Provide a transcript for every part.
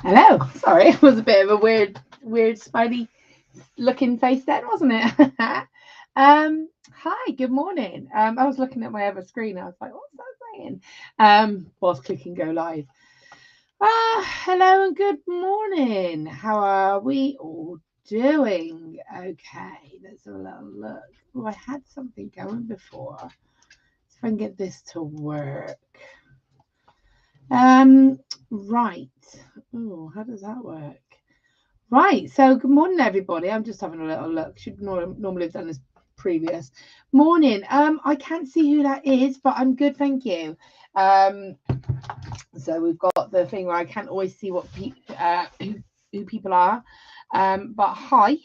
Hello. Sorry, it was a bit of a weird smiley looking face then, wasn't it? Hi, good morning. I was looking at my other screen. I was like, what's that saying? Whilst clicking go live. Hello and good morning. How are we all doing? Okay, let's have a little look. Oh, I had something going before. Let's see if I can get this to work. Um, right. Oh, how does that work? Right, so good morning, everybody. I'm just having a little look. Should normally have done this previous morning. I can't see who that is, but I'm good, thank you. Um, so we've got the thing where I can't always see what who people are. But hi.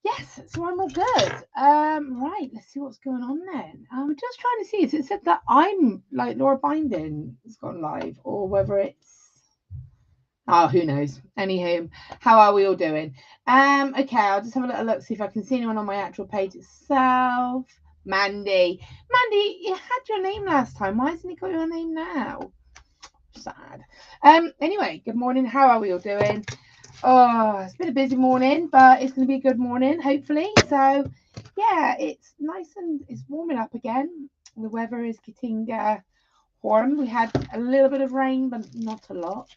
Yes, so I'm all good. Right, let's see what's going on then. I'm just trying to see. Is it said that I'm like Laura Binding has gone live, or whether it's oh, who knows? Anywho, how are we all doing? Okay, I'll just have a little look, see if I can see anyone on my actual page itself. Mandy. Mandy, you had your name last time. Why hasn't he got your name now? Sad. Anyway, good morning. How are we all doing? Oh, it's been a busy morning, but it's gonna be a good morning, hopefully. So yeah, it's nice and it's warming up again. The weather is getting warm. We had a little bit of rain, but not a lot.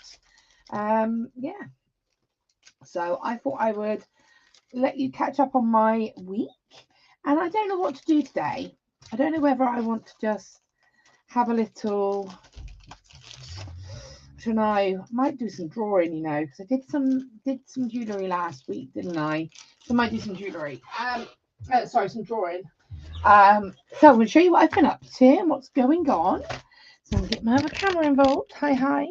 Yeah, so I thought I would let you catch up on my week. And I don't know what to do today. I don't know whether I want to just have a little, I don't know, I might do some drawing, because I did some jewellery last week, didn't I? So I might do some jewellery. Sorry, some drawing. So I'm going to show you what I've been up to and what's going on. So I'm going to get my other camera involved. Hi.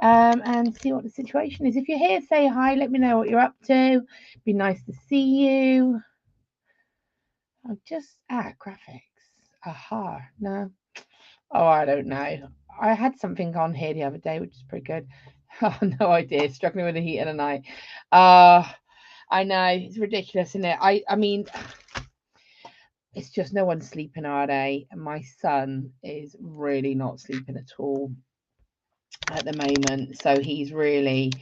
And see what the situation is. If you're here, say hi. Let me know what you're up to. Be nice to see you. Graphics. Aha, no. Oh, I don't know. I had something on here the other day, which is pretty good. Oh, no idea. Struggling with the heat of the night. Uh, I know it's ridiculous, isn't it? I mean, it's just no one's sleeping, are they? And my son is really not sleeping at all at the moment, so he's really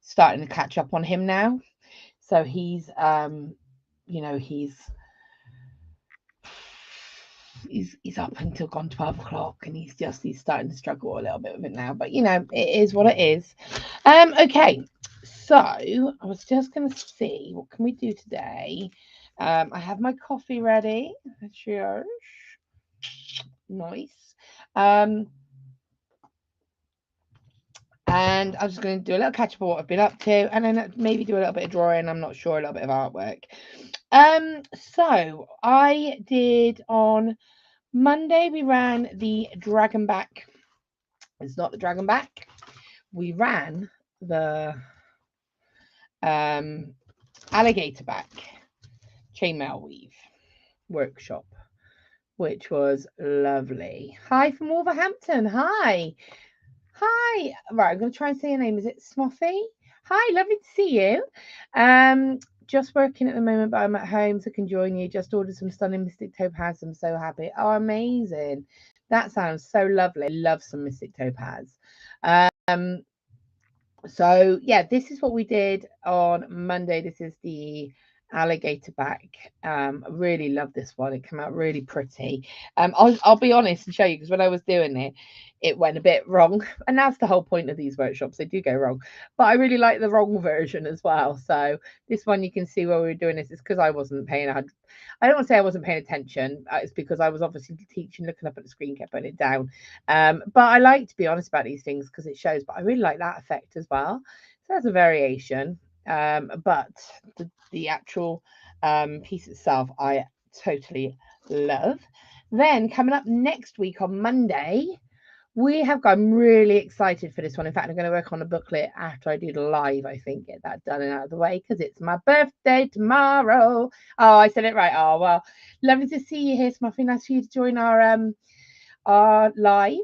starting to catch up on him now. So you know, he's up until gone 12 o'clock, and he's starting to struggle a little bit with it now. But it is what it is. Okay, so I was just gonna see what can we do today. I have my coffee ready. Cheers. Nice. Um, and I'm just going to do a little catch up of what I've been up to, and then maybe do a little bit of drawing. I'm not sure, a little bit of artwork. So I did on Monday. We ran the dragon back. It's not the dragon back. We ran the alligator back chainmail weave workshop, which was lovely. Hi from Wolverhampton. Hi. Hi. Right, I'm going to try and say your name. Is it Smoffy? Hi, lovely to see you. Just working at the moment, but I'm at home, so can join you. Just ordered some stunning Mystic Topaz. I'm so happy. Oh, amazing. That sounds so lovely. Love some Mystic Topaz. Um, so yeah, this is what we did on Monday. This is the alligator back. I really love this one. It came out really pretty. I'll be honest and show you, because when I was doing it, it went a bit wrong, and that's the whole point of these workshops. They do go wrong, but I really like the wrong version as well. So this one, you can see where we were doing this is because I wasn't paying I don't want to say I wasn't paying attention. It's because I was obviously teaching, looking up at the screen, kept putting it down. But I like to be honest about these things because it shows. But I really like that effect as well. So that's a variation. But the actual piece itself, I totally love. Then coming up next week on Monday, we have got, I'm really excited for this one. In fact, I'm going to work on a booklet after I do the live, I think, get that done and out of the way, because it's my birthday tomorrow. Oh, I said it right. Oh, well, lovely to see you here, Smuffy. Nice for you to join our live.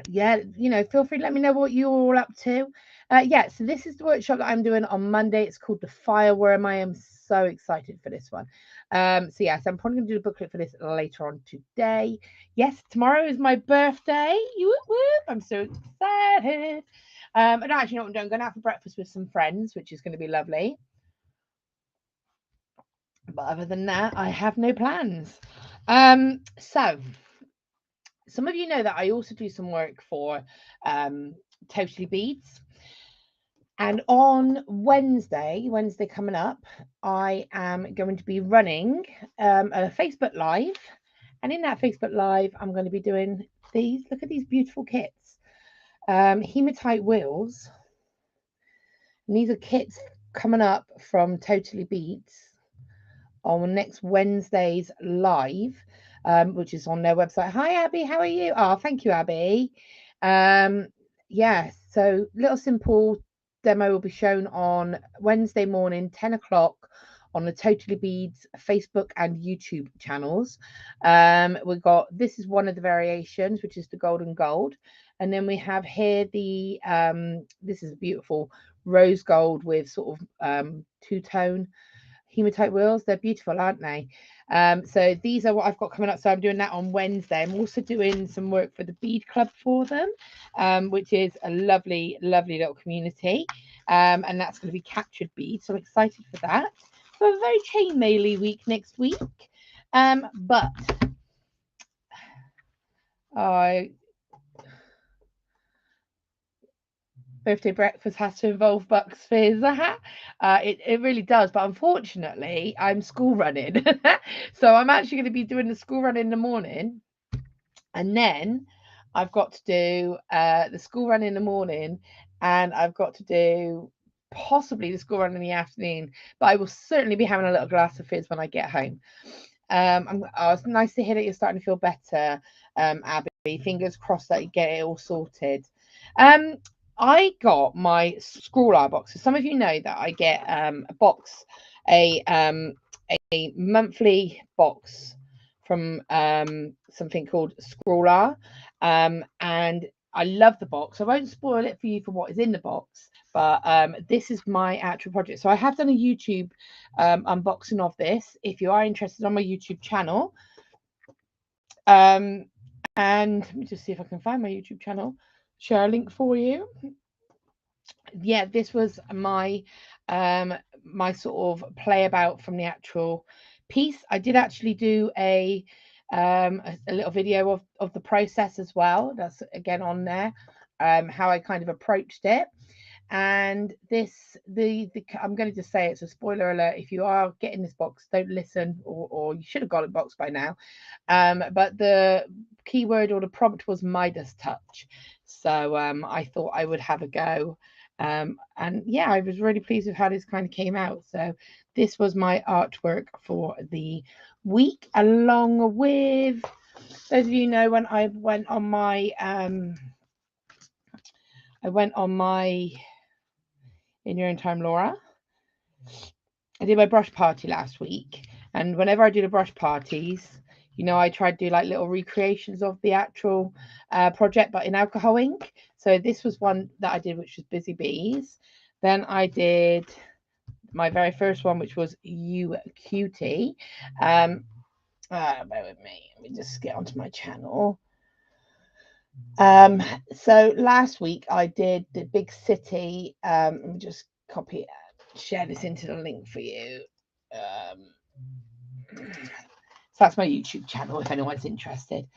Yeah, feel free to let me know what you're all up to. Yeah, so this is the workshop that I'm doing on Monday. It's called the Fireworm. I am so excited for this one. So yes, I'm probably going to do the booklet for this later on today. Yes, tomorrow is my birthday. I'm so excited. And actually, you know what I'm doing? I'm going to have breakfast with some friends, which is going to be lovely. But other than that, I have no plans. So some of you know that I also do some work for Totally Beads. And on Wednesday coming up, I am going to be running a Facebook Live. And in that Facebook Live, I'm going to be doing these. Look at these beautiful kits. Hematite wheels. And these are kits coming up from Totally Beads on next Wednesday's live, which is on their website. Hi, Abby. How are you? Oh, thank you, Abby. Yeah, so little simple demo will be shown on Wednesday morning, 10 o'clock on the Totally Beads Facebook and YouTube channels. We've got, this is one of the variations, which is the golden gold. And then we have here the, this is beautiful rose gold with sort of two-tone hematite wheels. They're beautiful, aren't they? So these are what I've got coming up. So I'm doing that on Wednesday. I'm also doing some work for the bead club for them, which is a lovely, lovely little community. And that's going to be captured beads. So I'm excited for that. So a very chain maily week next week. But birthday breakfast has to involve Bucks Fizz. It really does, but unfortunately, I'm school running, so I'm actually going to be doing the school run in the morning, and then I've got to do the school run in the morning, and I've got to do possibly the school run in the afternoon. But I will certainly be having a little glass of fizz when I get home. It's nice to hear that you're starting to feel better, Abby. Fingers crossed that you get it all sorted. I got my scroll art box. So some of you know that I get a box, a monthly box from something called Scroll Art, and I love the box. I won't spoil it for you for what is in the box, but this is my actual project. So I have done a YouTube unboxing of this. If you are interested, on my YouTube channel, and let me just see if I can find my YouTube channel. Share a link for you. Yeah, this was my my sort of play about from the actual piece. I did actually do a little video of the process as well. That's again on there, how I kind of approached it. And this, I'm going to just say it's a spoiler alert. If you are getting this box, don't listen, or you should have got a box by now. But the keyword or the prompt was Midas touch. So I thought I would have a go. And yeah, I was really pleased with how this kind of came out. So this was my artwork for the week, along with, those of you know, when I went on my In Your Own Time, Laura, I did my brush party last week, and whenever I do the brush parties, you know, I try to do like little recreations of the actual project, but in alcohol ink. So this was one that I did, which was Busy Bees. Then I did my very first one, which was You Cutie. Bear with me. Let me just get onto my channel. So last week I did the Big City. Let me just copy it, share this into the link for you. So that's my YouTube channel if anyone's interested.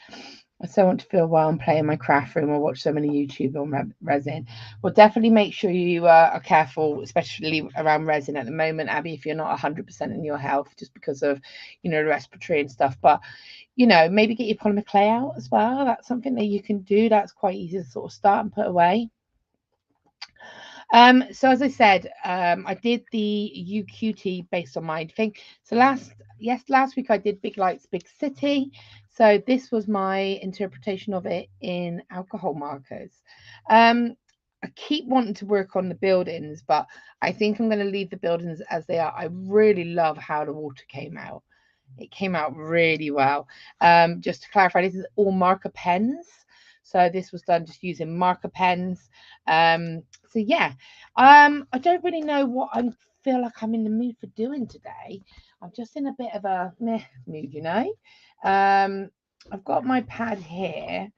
I so want to feel while I'm playing my craft room or watch so many YouTube on resin. Well, definitely make sure you are careful, especially around resin at the moment, Abby, if you're not 100% in your health, just because of, you know, respiratory and stuff. But, you know, maybe get your polymer clay out as well. That's something that you can do. That's quite easy to sort of start and put away. So as I said, I did the UQT based on my thing. So last week I did Big Lights, Big City. So this was my interpretation of it in alcohol markers. I keep wanting to work on the buildings, but I think I'm going to leave the buildings as they are. I really love how the water came out. It came out really well. Just to clarify, this is all marker pens. So this was done just using marker pens. So yeah, I don't really know what I'm feel like I'm in the mood for doing today. I'm just in a bit of a meh mood, you know. I've got my pad here.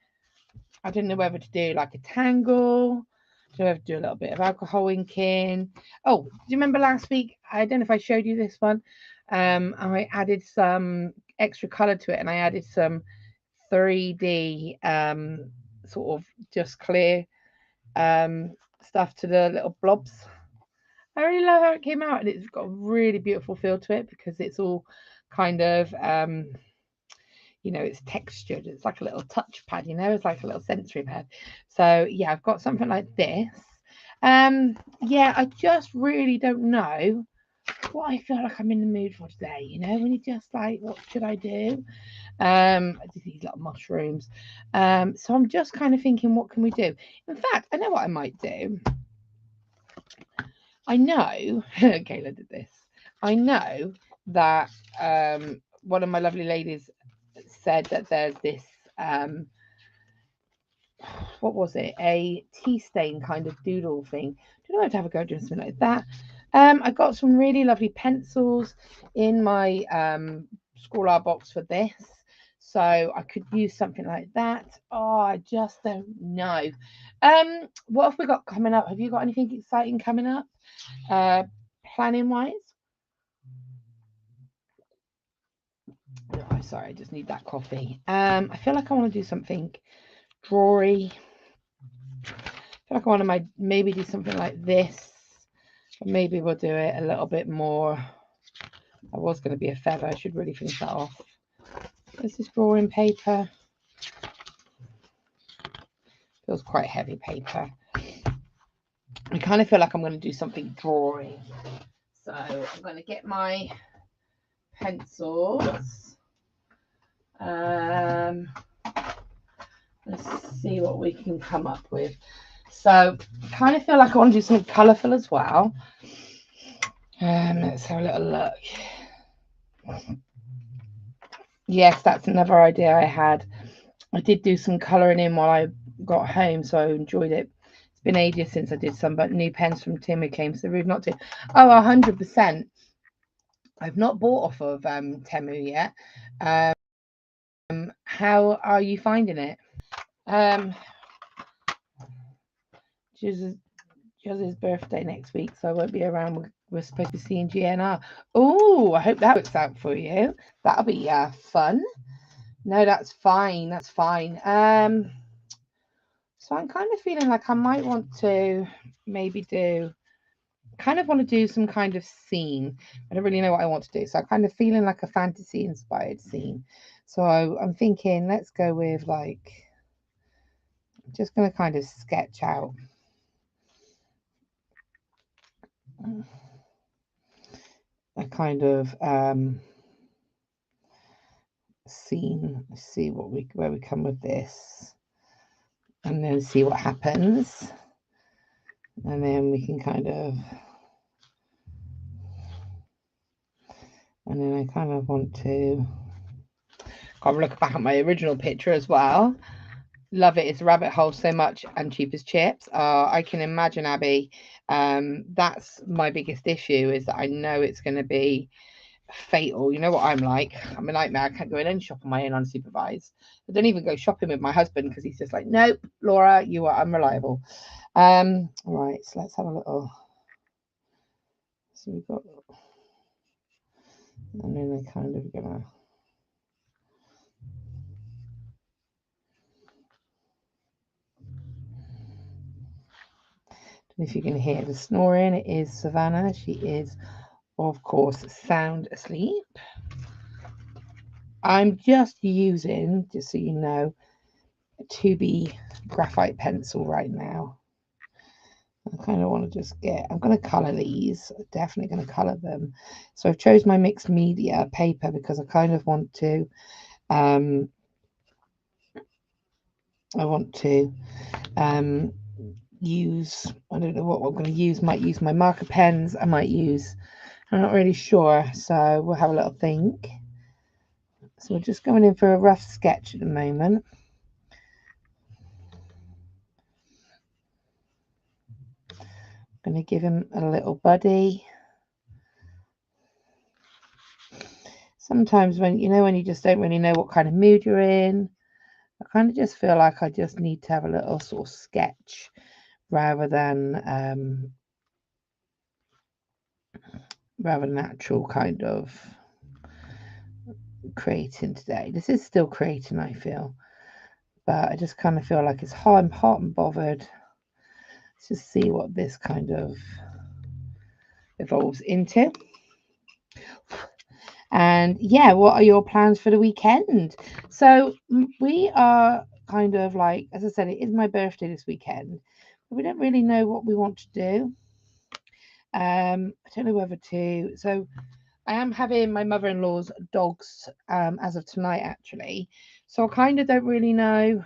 I don't know whether to do like a tangle. I don't know whether to do a little bit of alcohol inking. Oh, do you remember last week? I don't know if I showed you this one. I added some extra color to it, and I added some 3D sort of just clear stuff to the little blobs. I really love how it came out, and it's got a really beautiful feel to it because it's all kind of it's textured. It's like a little touchpad, it's like a little sensory pad. So yeah, I've got something like this. Yeah, I just really don't know what I feel like I'm in the mood for today. When you just like, what should I do? I did these little mushrooms. So I'm just kind of thinking, what can we do? In fact, I know what I might do. I know, Kayla did this. I know that one of my lovely ladies said that there's this, what was it? A tea stain kind of doodle thing. Don't know how to have a go doing something like that. I got some really lovely pencils in my school art box for this. So I could use something like that. Oh, I just don't know. What have we got coming up? Have you got anything exciting coming up? Planning wise? Oh, sorry, I just need that coffee. I feel like I want to do something drawery. I feel like I want to maybe do something like this. But maybe we'll do it a little bit more. I was going to be a feather. I should really finish that off. This is drawing paper. Feels quite heavy paper. I kind of feel like I'm going to do something drawing. So I'm going to get my pencils. Let's see what we can come up with. So I kind of feel like I want to do something colourful as well. Let's have a little look. Yes, that's another idea I had. I did do some colouring in while I got home, so I enjoyed it. It's been ages since I did some, but new pens from Tim came to the room not to. Oh, 100%. I've not bought off of Temu yet. How are you finding it? Jos's birthday next week, so I won't be around. We're supposed to be seeing GNR. Oh, I hope that works out for you. That'll be fun. No, that's fine. That's fine. So I'm kind of feeling like I might want to maybe do some kind of scene. I don't really know what I want to do. So I'm kind of feeling like a fantasy inspired scene. So I'm thinking, let's go with like, I'm just going to kind of sketch out a kind of scene, see where we come with this, and then see what happens, and then we can kind of, and then I kind of want to look back at my original picture as well. Love it. It's a rabbit hole so much and cheap as chips. I can imagine, Abby. That's my biggest issue, is that I know it's going to be fatal. You know what I'm like. I'm a nightmare. I can't go in any shop on my own unsupervised. I don't even go shopping with my husband because he's just like, nope, Laura, you are unreliable. Right, so let's have a little. So we've got, and then I kind of gonna. If you can hear the snoring, it is Savannah. She is, of course, sound asleep. I'm just using, just so you know, a 2B graphite pencil right now. I kind of want to just I'm going to colour these. I'm definitely going to colour them. So I've chose my mixed media paper because I kind of want to, use, I don't know what I'm going to use. Might use my marker pens. I'm not really sure. So we'll have a little think. So we're just going in for a rough sketch at the moment. I'm going to give him a little buddy. sometimes when you just don't really know what kind of mood you're in, I kind of just feel like I just need to have a little sort of sketch rather than actual kind of creating today. This is still creating, I feel, but I just kind of feel like I'm hot and bothered. Let's just see what this kind of evolves into. And yeah, what are your plans for the weekend? So we are kind of like, as I said, it is my birthday this weekend, but we don't really know what we want to do. I don't know whether to. So I am having my mother-in-law's dogs as of tonight, actually. So I kind of don't really know.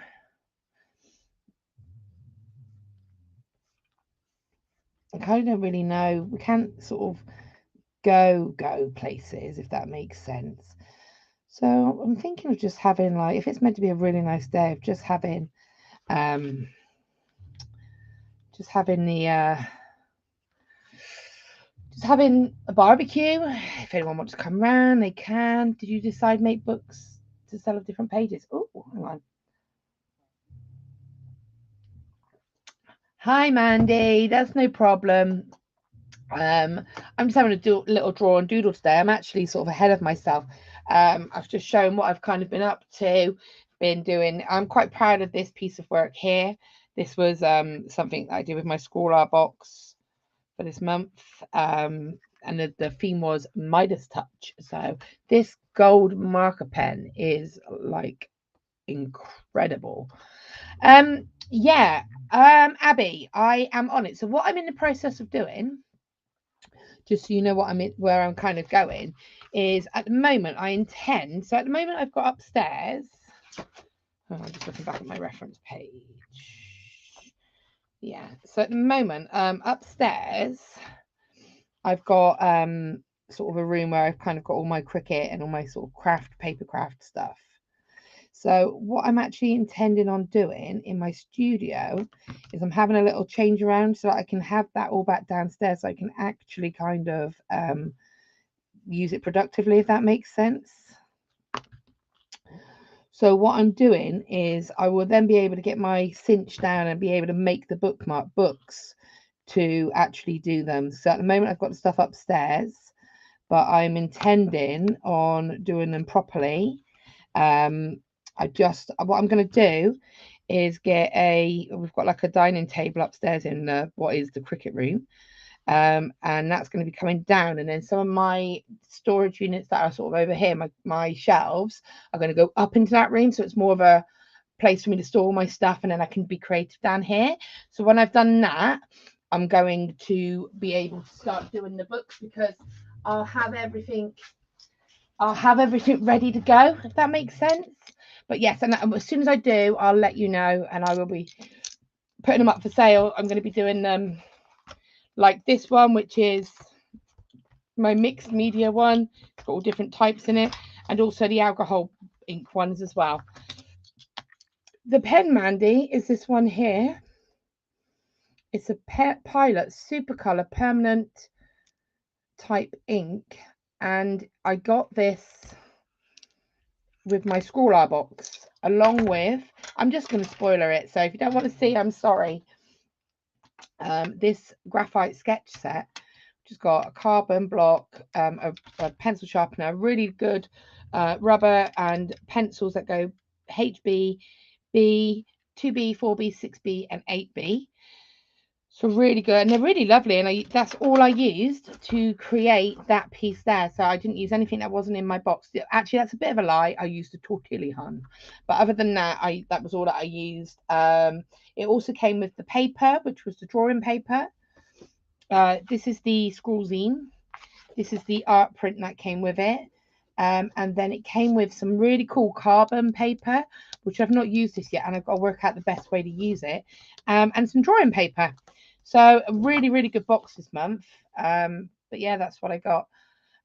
I kind of don't really know. We can't sort of go places, if that makes sense. So I'm thinking of just having, like, if it's meant to be a really nice day, of just having um just having the just having a barbecue. If anyone wants to come round, they can. Did you decide make books to sell of different pages? Oh, hang on. Hi, Mandy. That's no problem. I'm just having a little draw and doodle today. I'm actually sort of ahead of myself. I've just shown what I've kind of been up to, been doing. I'm quite proud of this piece of work here. This was something that I did with my school art box for this month. And the theme was Midas Touch. So this gold marker pen is like incredible. Yeah, Abby, I am on it. So what I'm in the process of doing, just so you know what I'm in, where I'm kind of going, is at the moment I intend. So at the moment I've got upstairs. Oh, I'm just looking back at my reference page. Yeah. So at the moment, upstairs, I've got sort of a room where I've kind of got all my Cricut and all my sort of paper craft stuff. So what I'm actually intending on doing in my studio is I'm having a little change around so that I can have that all back downstairs so I can actually kind of use it productively, if that makes sense. So what I'm doing is I will then be able to get my cinch down and be able to make the bookmark books to actually do them. So at the moment I've got the stuff upstairs, but I'm intending on doing them properly. What I'm going to do is we've got like a dining table upstairs in what is the Cricut room. And that's going to be coming down, and then some of my storage units that are sort of over here, my shelves, are going to go up into that room, so it's more of a place for me to store my stuff, and then I can be creative down here. So when I've done that, I'm going to be able to start doing the books, because I'll have everything ready to go, if that makes sense. But yes, and as soon as I do, I'll let you know, and I will be putting them up for sale. I'm going to be doing them like this one, which is my mixed media one. It's got all different types in it, and also the alcohol ink ones as well. The pen, Mandy, is this one here. It's a Pilot Supercolor Permanent type ink, and I got this with my school art box, along with, I'm just going to spoiler it, so if you don't want to see, I'm sorry. This graphite sketch set, which has got a carbon block, a pencil sharpener, really good rubber, and pencils that go HB, B, 2B, 4B, 6B, and 8B. So really good, and they're really lovely, and that's all I used to create that piece there. So I didn't use anything that wasn't in my box. Actually, that's a bit of a lie. I used a tortilla hun, but other than that, that was all that I used. It also came with the paper, which was the drawing paper. This is the scroll zine. This is the art print that came with it. And then it came with some really cool carbon paper, which I've not used this yet, and I've got to work out the best way to use it, and some drawing paper. So a really, really good box this month. But yeah, that's what I got.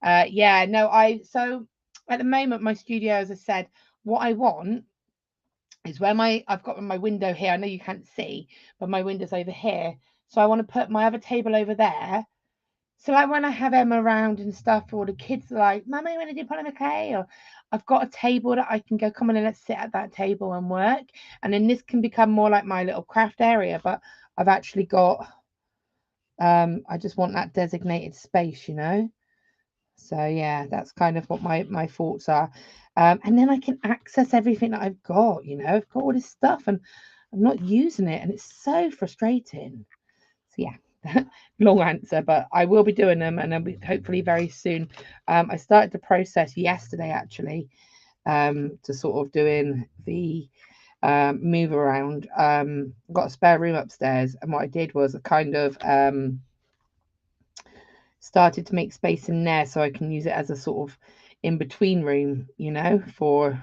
So at the moment, my studio, as I said, what I want is where I've got my window here. I know you can't see, but my window's over here. So I want to put my other table over there So like when I have Emma around and stuff, or the kids are like, Mama, you want to do polymer? Or I've got a table that I can go, come on and let's sit at that table and work. And then this can become more like my little craft area, but I've actually got, I just want that designated space, you know? So yeah, that's kind of what my thoughts are. And then I can access everything that I've got, you know, I've got all this stuff and I'm not using it and it's so frustrating. So yeah, long answer, but I will be doing them and then hopefully very soon. I started the process yesterday actually, to sort of doing the move around. Got a spare room upstairs, and what I did was I kind of started to make space in there so I can use it as a sort of in between room, you know, for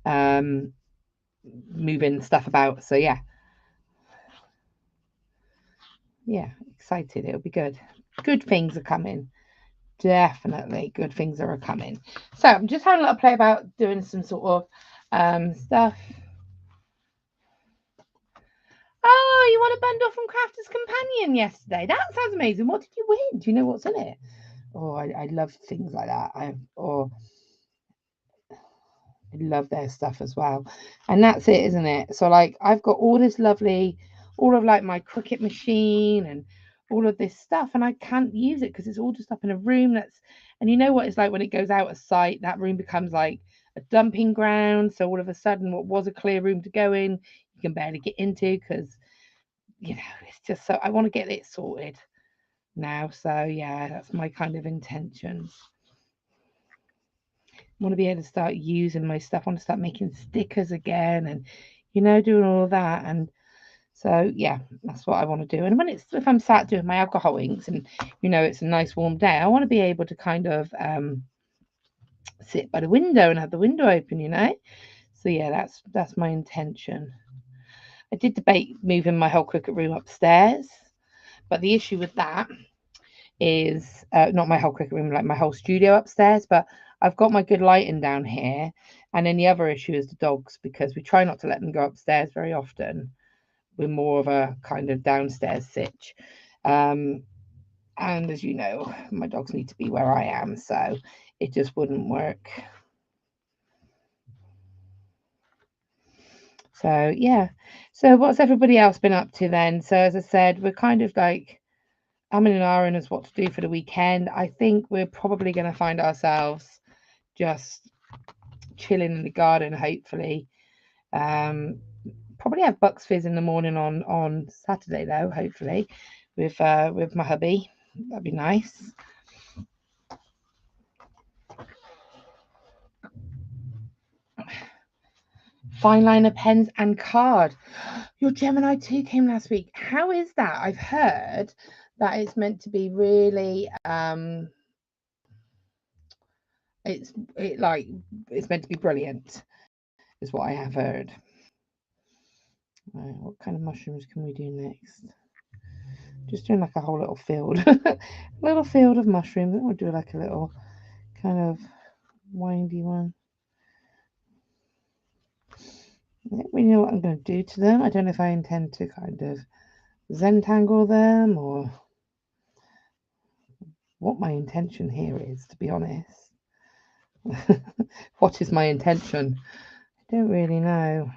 um moving stuff about. So yeah, excited. It'll be good. Good things are coming. Definitely good things are coming. So I'm just having a little play about doing some sort of stuff. Oh, you won a bundle from Crafter's Companion yesterday. That sounds amazing. What did you win? Do you know what's in it? Oh, I love things like that. I love their stuff as well. And that's it, isn't it? So like I've got all this lovely, all of like my Cricut machine and all of this stuff, and I can't use it because it's all just up in a room that's, and you know what it's like when it goes out of sight, that room becomes like a dumping ground. So all of a sudden what was a clear room to go in, you can barely get into because you know, it's just so I want to get it sorted now. So yeah, that's my kind of intentions. Want to be able to start using my stuff. I want to start making stickers again and, you know, doing all of that. And so, yeah, that's what I want to do. And when it's, if I'm sat doing my alcohol inks and, you know, it's a nice warm day, I want to be able to kind of sit by the window and have the window open, you know? So, yeah, that's my intention. I did debate moving my whole Cricut room upstairs, but the issue with that is not my whole Cricut room, like my whole studio upstairs, but I've got my good lighting down here. And then the other issue is the dogs because we try not to let them go upstairs very often. We're more of a kind of downstairs sitch. And as you know, my dogs need to be where I am, so it just wouldn't work. So yeah. So what's everybody else been up to then? So as I said, we're kind of like I'm in an iron as what to do for the weekend. I think we're probably going to find ourselves just chilling in the garden, hopefully. Probably have Bucks Fizz in the morning on Saturday though, hopefully, with my hubby. That'd be nice. Fine liner pens and card. Your Gemini 2 came last week. How is that? I've heard that it's meant to be really it's meant to be brilliant, is what I have heard. Right, what kind of mushrooms can we do next? Just doing like a whole little field. A little field of mushrooms. We'll do like a little kind of windy one. I don't really know what I'm going to do to them. I don't know if I intend to kind of Zentangle them or what my intention here is, to be honest. What is my intention? I don't really know.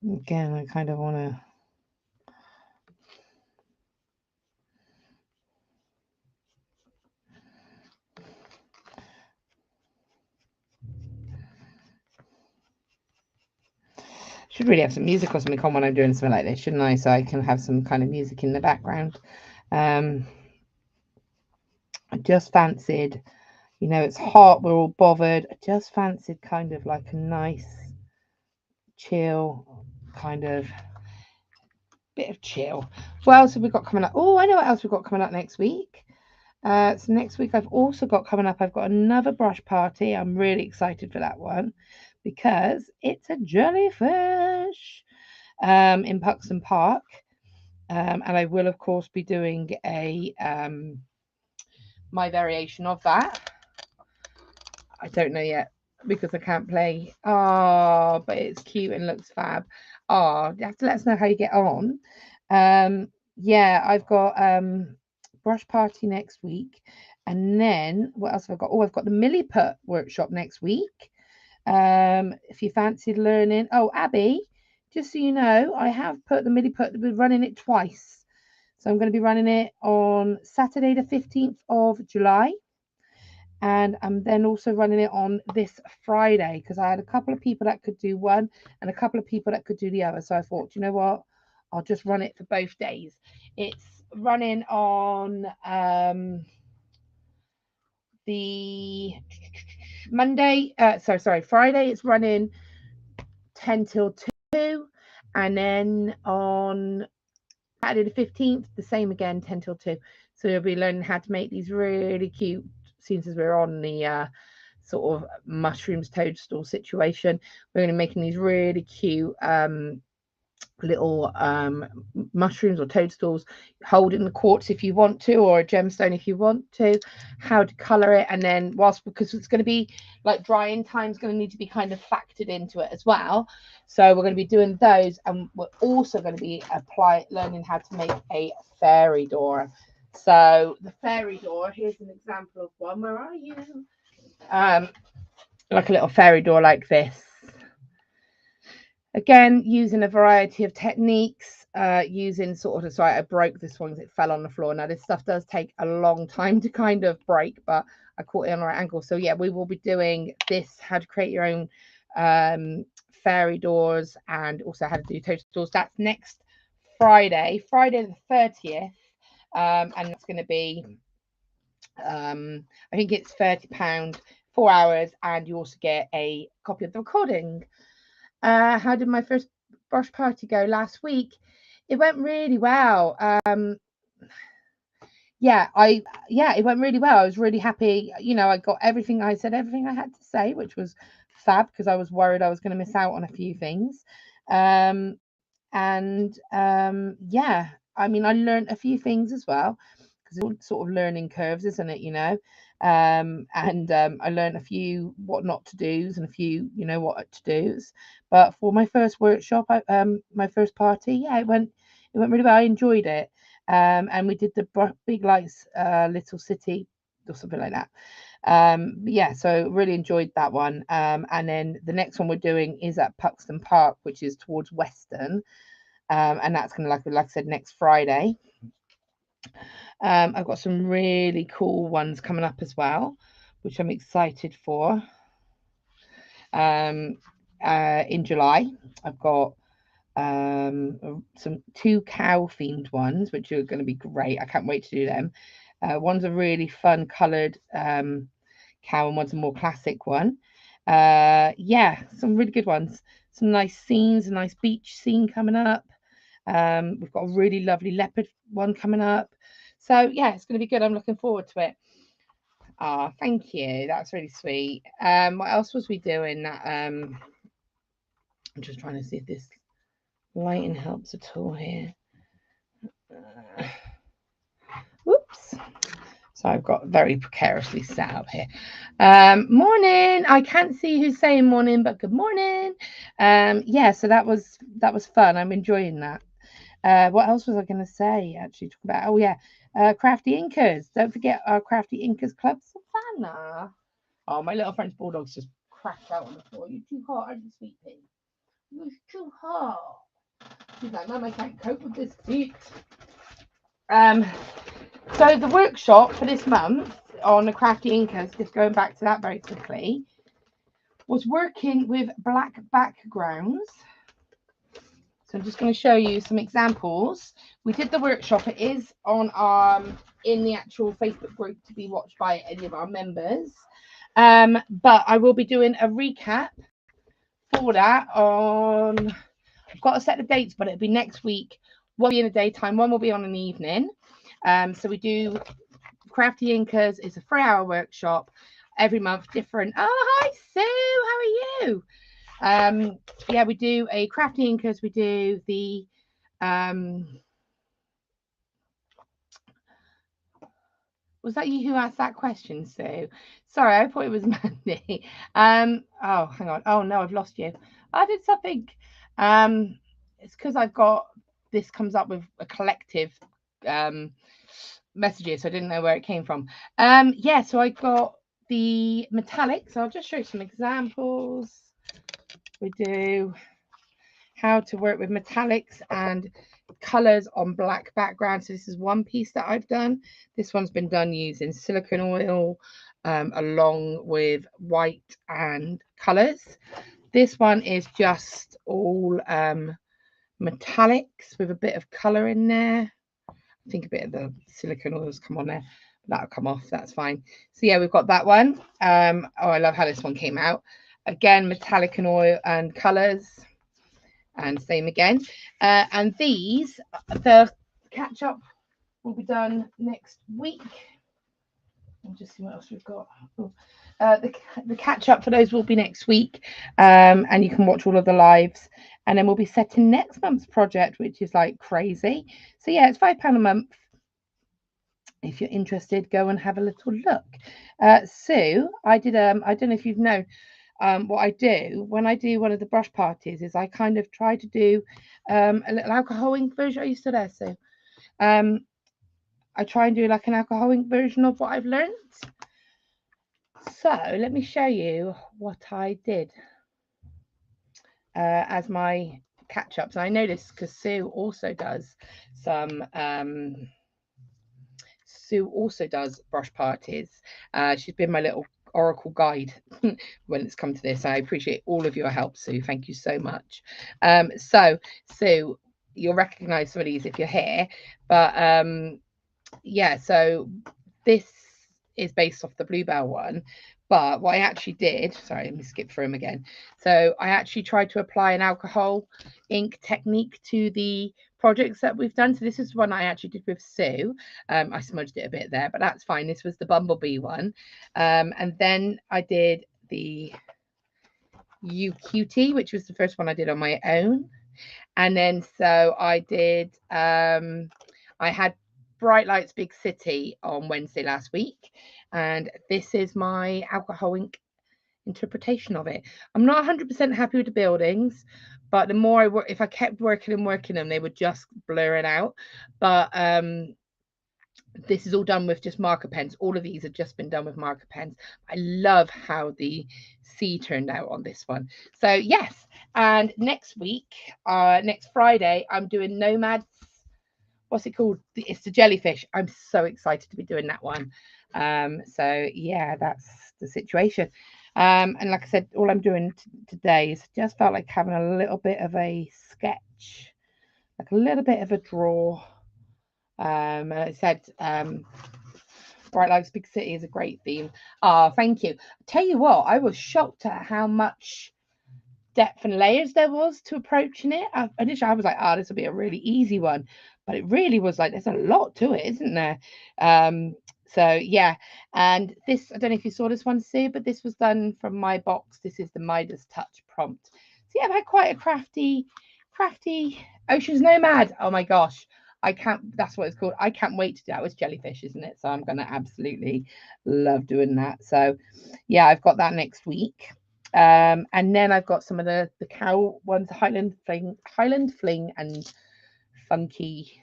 Again, I kind of want to. Should really have some music or something on when I'm doing something like this, shouldn't I? So I can have some kind of music in the background. I just fancied, you know, it's hot, we're all bothered. I just fancied kind of like a nice, chill, kind of bit of chill. What else have we got coming up? Oh, I know what else we've got coming up next week. So next week I've also got coming up, I've got another brush party. I'm really excited for that one because it's a jellyfish in Puxton Park. And I will of course be doing a my variation of that. I don't know yet because I can't play. Oh, but it's cute and looks fab. Oh, you have to let us know how you get on. yeah, I've got brush party next week, and then what else have I got? Oh, I've got the Milliput workshop next week. If you fancied learning, oh, Abby, just so you know, I have put the Milliput. We're running it twice, so I'm going to be running it on Saturday, the 15th of July, and I'm then also running it on this Friday because I had a couple of people that could do one and a couple of people that could do the other. So I thought, you know what, I'll just run it for both days. It's running on the Monday, sorry, Friday. It's running 10 till 2, and then on Saturday the 15th, the same again, 10 till 2. So you'll be learning how to make these really cute, since we're on the sort of mushrooms toadstool situation. We're going to be making these really cute little mushrooms or toadstools, holding the quartz if you want to, or a gemstone if you want to, how to color it, and then whilst, because it's going to be like drying time is going to need to be kind of factored into it as well. So we're going to be doing those, and we're also going to be learning how to make a fairy door. So the fairy door, here's an example of one. Where are you? Like a little fairy door like this. Again, using a variety of techniques, using sort of, sorry, I broke this one because it fell on the floor. Now, this stuff does take a long time to kind of break, but I caught it on the right angle. So, yeah, we will be doing this, how to create your own fairy doors, and also how to do toadstools. That's next Friday the 30th. And that's going to be, I think it's £30, 4 hours, and you also get a copy of the recording. How did my first brush party go last week? It went really well. It went really well. I was really happy. You know, I got everything. I said everything I had to say, which was fab because I was worried I was going to miss out on a few things. Yeah, I mean, I learned a few things as well because it's all sort of learning curves, isn't it? You know, I learned a few what not to do's and a few, you know, what to do's. But for my first workshop, my first party, yeah, it went really well. I enjoyed it. And we did the Big Lights Little City or something like that. Yeah, so really enjoyed that one. And then the next one we're doing is at Puxton Park, which is towards Western. And that's going to, like I said, next Friday. I've got some really cool ones coming up as well, which I'm excited for. In July, I've got some 2 cow themed ones, which are going to be great. I can't wait to do them. One's a really fun coloured cow, and one's a more classic one. Yeah, some really good ones. Some nice scenes, a nice beach scene coming up. We've got a really lovely leopard one coming up. So yeah, it's going to be good. I'm looking forward to it. Ah, thank you. That's really sweet. What else was we doing? That I'm just trying to see if this lighting helps at all here. Whoops. So I've got very precariously set up here. Morning. I can't see who's saying morning, but good morning. Yeah, so that was fun. I'm enjoying that. What else was I going to say? Actually, talk about. Oh yeah, Crafty Incas. Don't forget our Crafty Incas Club Savannah. Oh, my little French bulldog's just crashed out on the floor. You're too hot, aren't you, sweet pea? You're too hot. She's like, Mum, I can't cope with this heat. So the workshop for this month on the Crafty Incas, just going back to that very quickly, was working with black backgrounds. So I'm just going to show you some examples. We did the workshop. It is on in the actual Facebook group to be watched by any of our members. But I will be doing a recap for that on, I've got a set of dates, but it'll be next week. One will be in the daytime, one will be on an evening. So we do Crafty Incas. It's a 3-hour workshop every month, different. Oh, hi Sue, how are you? Yeah, we do a Crafty Incas. We do the was that you who asked that question, Sue? Sorry, I thought it was Mandy. Oh, hang on. Oh no, I've lost you. I did something. It's because I've got this comes up with a collective messages, so I didn't know where it came from. Yeah, so I got the metallics. I'll just show you some examples. We do how to work with metallics and colors on black background. So this is one piece that I've done. This one's been done using silicone oil along with white and colors. This one is just all metallics with a bit of color in there. I think a bit of the silicone oils come on there. That'll come off. That's fine. So yeah, we've got that one. Oh, I love how this one came out. Again, metallic and oil and colors. And same again. And these, the catch up will be done next week. I'll just see what else we've got. The catch up for those will be next week, and you can watch all of the lives. And then we'll be setting next month's project, which is like crazy. So yeah, it's £5 a month. If you're interested, go and have a little look. Sue, I did. I don't know if you've known. What I do when I do one of the brush parties is I kind of try to do a little alcohol ink version. Are you still there, Sue? I try and do like an alcohol ink version of what I've learned. So let me show you what I did as my catch-ups. I know this because Sue also does some. Sue also does brush parties. She's been my little oracle guide when it's come to this. I appreciate all of your help, Sue. Thank you so much. So Sue, you'll recognize some of these if you're here, but yeah, so this is based off the Bluebell one. But what I actually did, sorry, let me skip through them again. So I actually tried to apply an alcohol ink technique to the projects that we've done. So this is one I actually did with Sue. I smudged it a bit there, but that's fine. This was the Bumblebee one. And then I did the UQT, which was the first one I did on my own. And then so I did, I had Bright Lights Big City on Wednesday last week. And this is my alcohol ink interpretation of it. I'm not 100% happy with the buildings, but the more I work, if I kept working and working them, they would just blur it out. But this is all done with just marker pens. All of these have just been done with marker pens. I love how the sea turned out on this one. So yes, and next week, next Friday, I'm doing Nomads. What's it called? It's the jellyfish. I'm so excited to be doing that one. So yeah, that's the situation. And like I said, all I'm doing today is just felt like having a little bit of a sketch, like a little bit of a draw. It said Bright Lights Big City is a great theme. Thank you. I tell you what, I was shocked at how much depth and layers there was to approaching it. Initially, I was like, this will be a really easy one. But it really was like, there's a lot to it, isn't there? So yeah, and this, I don't know if you saw this one, Sue, but this was done from my box. This is the Midas Touch prompt. So yeah, I've had quite a crafty Ocean's Nomad. Oh my gosh, I can't, that's what it's called. I can't wait to do that with jellyfish, isn't it? So I'm going to absolutely love doing that. So yeah, I've got that next week. And then I've got some of the cow ones, Highland Fling and Funky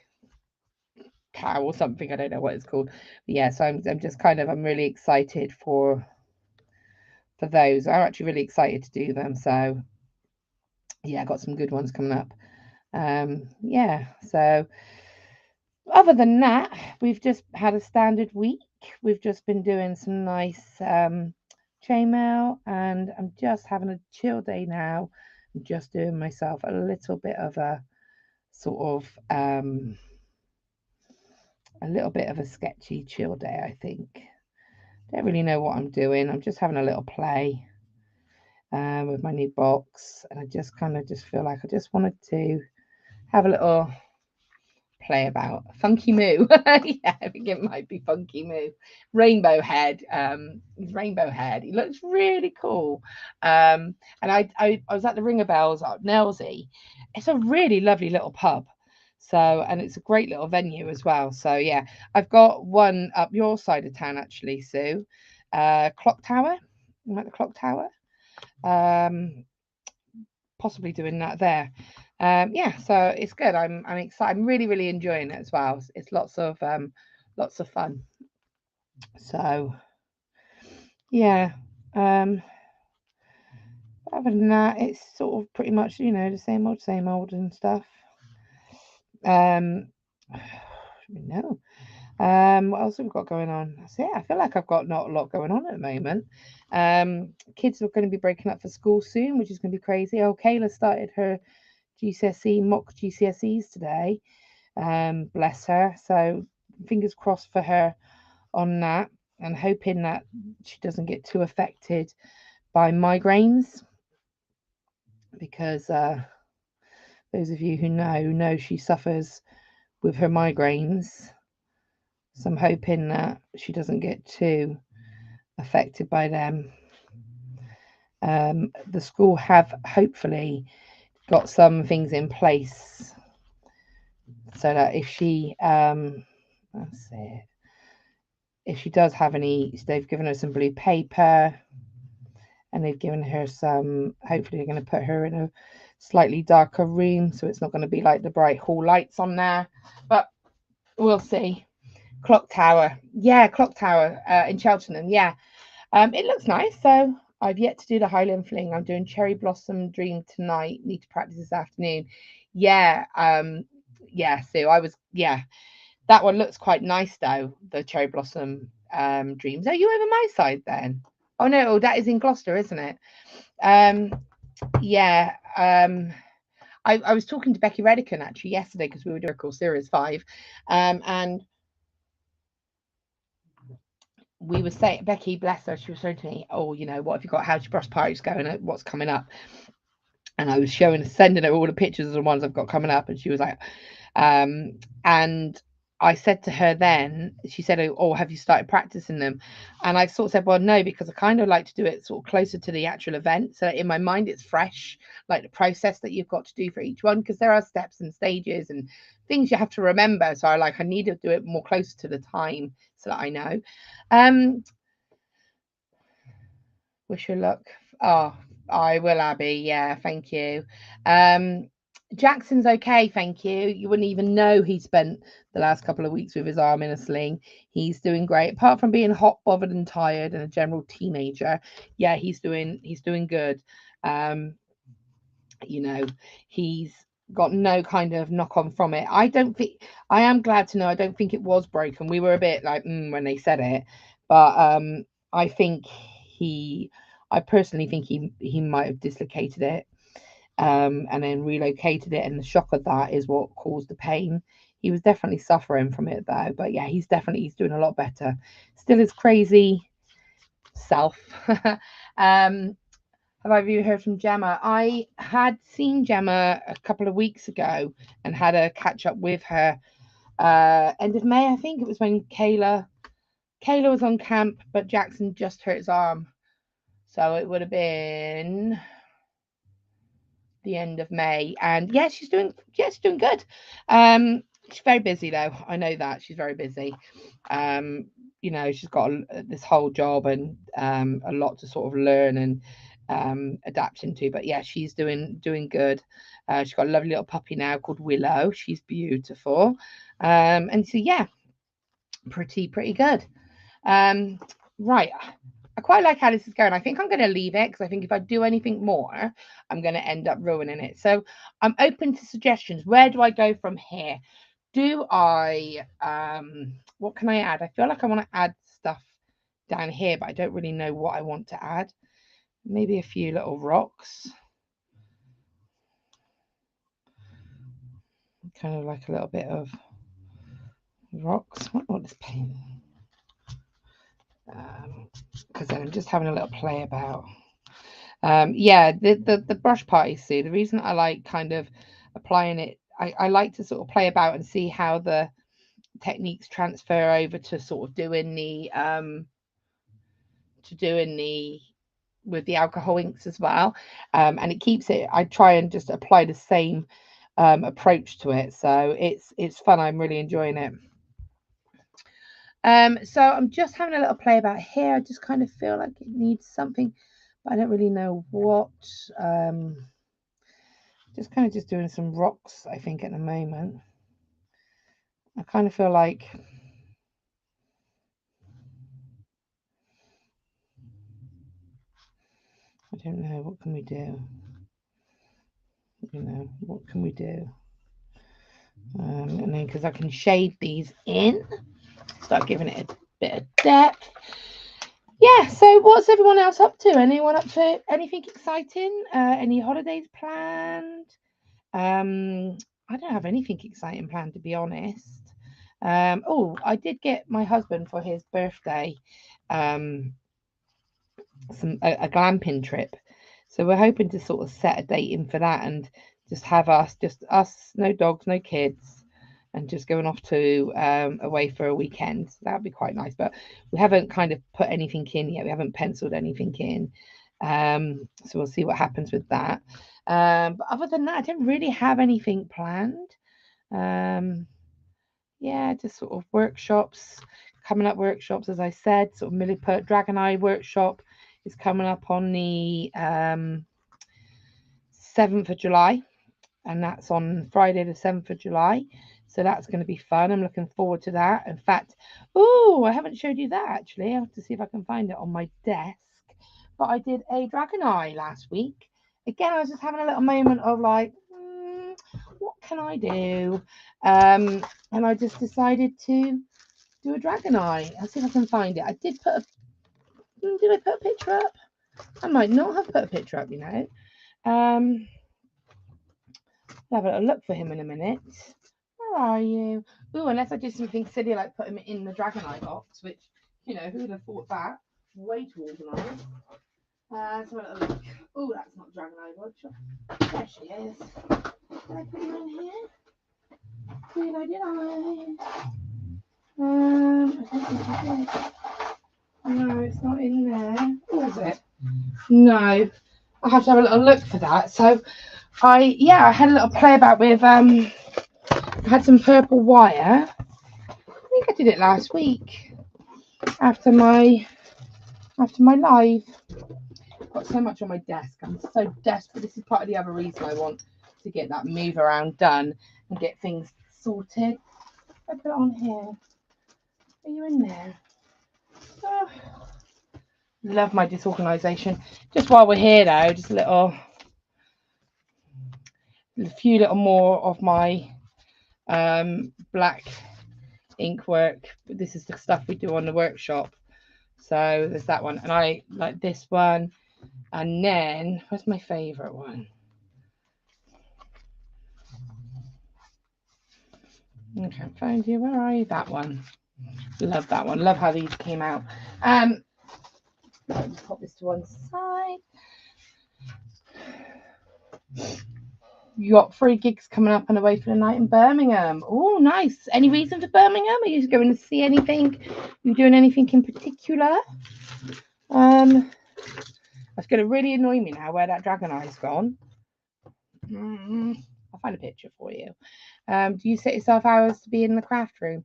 Cow or something. I don't know what it's called. But yeah, so I'm just kind of, I'm really excited for those. I'm actually really excited to do them. So yeah, I got some good ones coming up. Yeah, so other than that, we've just had a standard week. We've just been doing some nice chainmail, and I'm just having a chill day now. I'm just doing myself a little bit of a sort of a little bit of a sketchy chill day, I think. Don't really know what I'm doing. I'm just having a little play with my new box, and I just kind of just feel like I just wanted to have a little play about Funky Moo. Yeah, I think it might be Funky Moo. Rainbow head. He's rainbow head. He looks really cool. And I was at the Ringer Bells at Nelsey. It's a really lovely little pub. So, and it's a great little venue as well. So yeah, I've got one up your side of town actually, Sue. Clock Tower. You like the Clock Tower? Possibly doing that there. Yeah, so it's good. I'm excited. I'm really, really enjoying it as well. It's lots of fun. So yeah. Um, Other than that, it's sort of pretty much, the same old and stuff. Um, no. What else have we got going on? That's it. I feel like I've got not a lot going on at the moment. Kids are going to be breaking up for school soon, which is going to be crazy. Oh, Kayla started her GCSE mock GCSEs today. Bless her. So fingers crossed for her on that, and hoping that she doesn't get too affected by migraines, because those of you who know she suffers with her migraines. So I'm hoping that she doesn't get too affected by them. The school have hopefully got some things in place so that if she, let's see, if she does have any, they've given her some blue paper, and they've given her some, hopefully they're going to put her in a slightly darker room, so it's not going to be like the bright hall lights on there, but we'll see. Clock Tower, yeah, Clock Tower in Cheltenham, yeah. It looks nice. So I've yet to do the Highland Fling. I'm doing Cherry Blossom Dream tonight. Need to practice this afternoon. Yeah, yeah. So that one looks quite nice though. The Cherry Blossom Dreams. Are you over my side then? Oh no, that is in Gloucester, isn't it? Um, yeah. I was talking to Becky Redican actually yesterday because we were doing Series 5, and we were saying, Becky, bless her, she was saying to me, "Oh, what have you got? How's your brush parties going? What's coming up?" And I was sending her all the pictures of the ones I've got coming up, and she was like, and I said to her then, she said, "Oh, have you started practicing them?" And I sort of said, "Well, no, because I kind of like to do it sort of closer to the actual event, so that in my mind it's fresh, like the process that you've got to do for each one, because there are steps and stages and things you have to remember. So I need to do it more closer to the time so that I know." Um, Wish her luck. Oh, I will, Abby. Yeah, thank you. Um, Jackson's okay, thank you. You wouldn't even know he spent the last couple of weeks with his arm in a sling. He's doing great. Apart from being hot, bothered, and tired, and a general teenager, yeah, he's doing good. Um, you know, he's got no kind of knock on from it. I don't think. I am glad to know. I don't think it was broken. We were a bit like when they said it, but I think he. I personally think he might have dislocated it, and then relocated it, and the shock of that is what caused the pain. He was definitely suffering from it though, but yeah, he's doing a lot better. Still his crazy self. um, have either of you heard from Gemma? I had seen Gemma a couple of weeks ago and had a catch up with her. End of May, I think it was when Kayla was on camp, but Jackson just hurt his arm, so it would have been the end of May. And she's doing good. She's very busy though. I know that she's very busy. Um, she's got this whole job and a lot to sort of learn and adapt into. But yeah, she's doing good. She's got a lovely little puppy now called Willow. She's beautiful. And so yeah, pretty good. Right. I quite like how this is going. I think I'm going to leave it because I think if I do anything more, I'm going to end up ruining it. So I'm open to suggestions. Where do I go from here? Do I, what can I add? I feel like I want to add stuff down here, but I don't really know what I want to add. Maybe a few little rocks. Kind of like a little bit of rocks. What is paint? Because then I'm just having a little play about. Yeah, the brush party, Sue. The reason I like kind of applying it, I like to sort of play about and see how the techniques transfer over to sort of doing the with the alcohol inks as well. And it keeps it. I try and just apply the same approach to it, so it's fun. I'm really enjoying it. So I'm just having a little play about here. I just kind of feel like it needs something, but I don't really know what. Just kind of just doing some rocks, I think, at the moment. I kind of feel like I don't know, what can we do? What can we do? And then because I can shade these in, start giving it a bit of depth. Yeah, so what's everyone else up to? Anyone up to anything exciting? Any holidays planned? I don't have anything exciting planned, to be honest. Oh, I did get my husband for his birthday a glamping trip. So we're hoping to sort of set a date in for that and just have just us, no dogs, no kids, and just going off to away for a weekend. So that would be quite nice. But we haven't kind of put anything in yet. We haven't penciled anything in. So we'll see what happens with that. But other than that, I don't really have anything planned. Yeah, just sort of workshops, coming up workshops, as I said, sort of Milliput Dragon Eye workshop is coming up on the 7th of July, and that's on Friday the 7th of July. So that's going to be fun. I'm looking forward to that. In fact, oh, I haven't showed you that actually. I have to see if I can find it on my desk. But I did a Dragon Eye last week. Again, I was just having a little moment of like, what can I do? And I just decided to do a Dragon Eye. I'll see if I can find it. I did I put a picture up? I might not have put a picture up, I'll have a look for him in a minute. Where are you? Ooh, unless I did something silly like put him in the Dragon Eye box, which, who would have thought that? Way too organised. So a look. Oh, that's not Dragon Eye Workshop. There she is. Did I put you in here? Did I? I don't think I did. No, it's not in there. Or is it? No. I have to have a little look for that. So I had a little play about with I had some purple wire. I think I did it last week after my live. I've got so much on my desk. I'm so desperate. This is part of the other reason I want to get that move around done and get things sorted. I put it on here. Are you in there? Oh, love my disorganisation. Just while we're here though, just a few little more of my black ink work. This is the stuff we do on the workshop. So there's that one, and I like this one. And then what's my favourite one? I can't find you. Where are you? That one. Love that one. Love how these came out. Just pop this to one side. You got 3 gigs coming up and away for the night in Birmingham. Oh, nice. Any reason for Birmingham? Are you going to see anything? Are you doing anything in particular? That's going to really annoy me now where that Dragon Eye's gone. I'll find a picture for you. Do you set yourself hours to be in the craft room?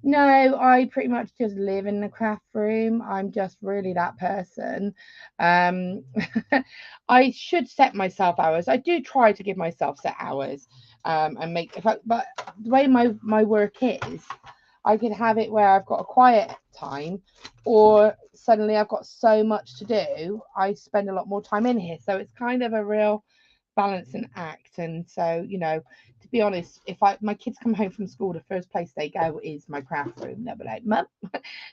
No, I pretty much just live in the craft room. I'm just really that person. I should set myself hours. I do try to give myself set hours and make. But the way my work is, I can have it where I've got a quiet time, or suddenly I've got so much to do. I spend a lot more time in here, so it's kind of a real balancing act. And so, to be honest, if my kids come home from school, the first place they go is my craft room. They'll be like, Mum.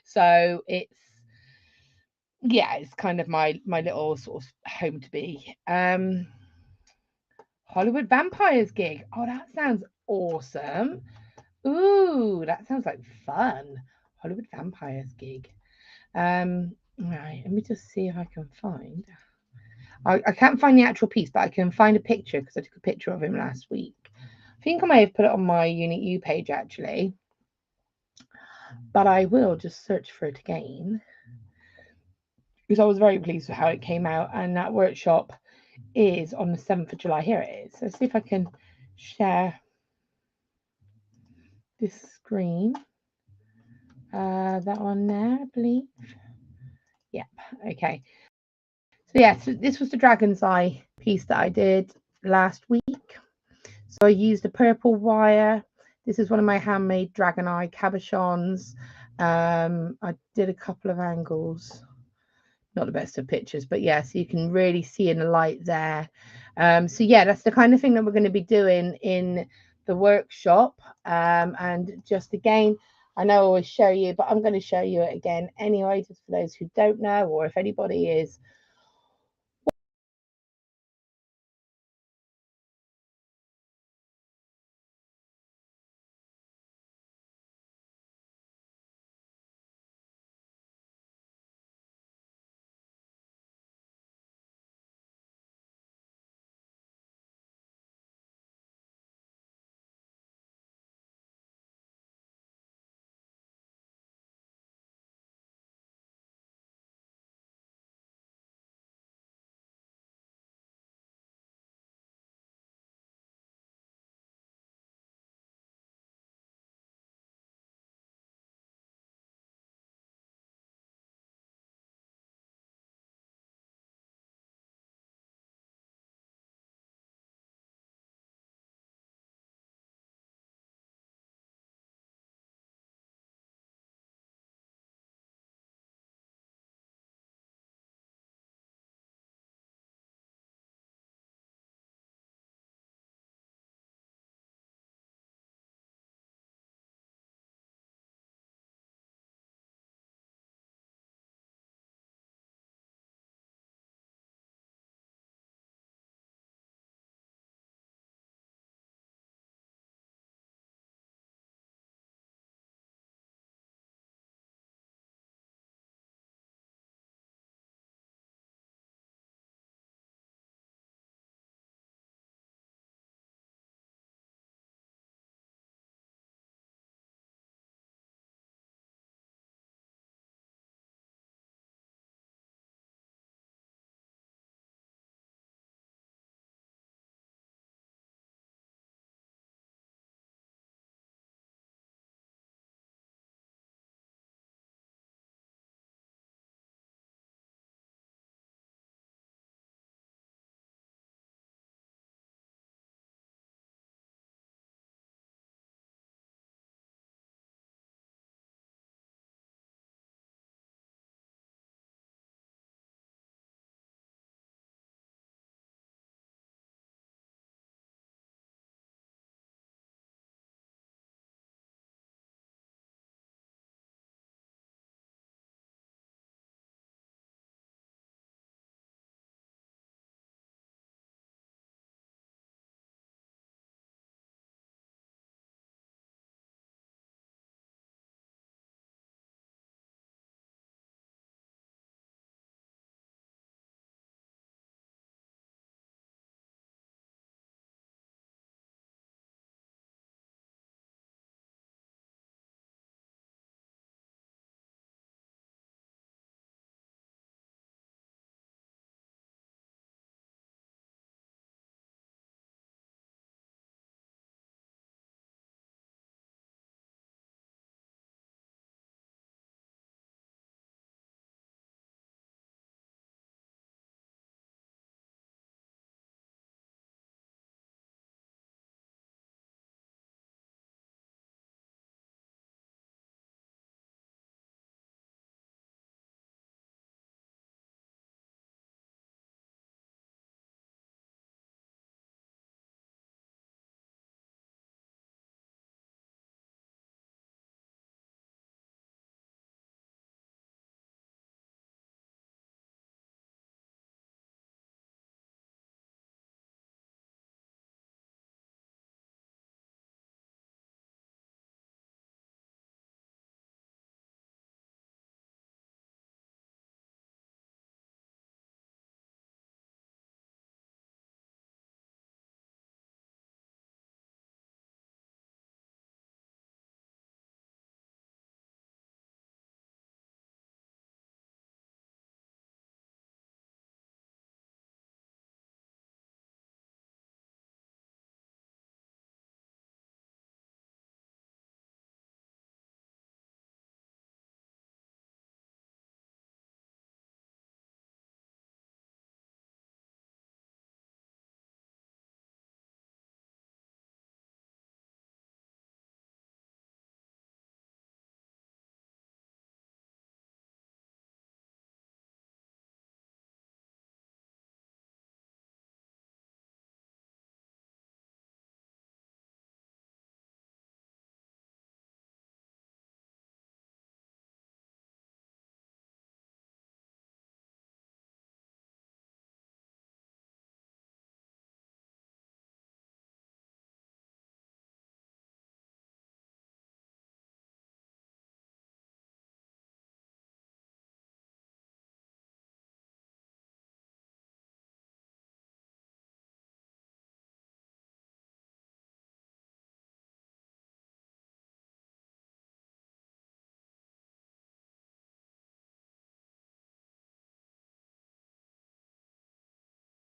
So it's kind of my little sort of home to be. Hollywood Vampires gig. Oh, that sounds awesome. Ooh, that sounds like fun. Hollywood Vampires gig. Right, let me just see if I can find. I can't find the actual piece, but I can find a picture because I took a picture of him last week. I think I may have put it on my Unique U page actually, but I will just search for it again because I was very pleased with how it came out. And that workshop is on the 7th of July. Here it is. So see if I can share this screen. That one there, I believe. Yep. Okay. So yeah, so this was the Dragon's Eye piece that I did. last week. So I used a purple wire. This is one of my handmade dragon eye cabochons. I did a couple of angles, not the best of pictures, but yeah, so you can really see in the light there. So yeah, that's the kind of thing that we're going to be doing in the workshop. And just again, I know I always show you, but I'm going to show you it again anyway, just for those who don't know, or if anybody is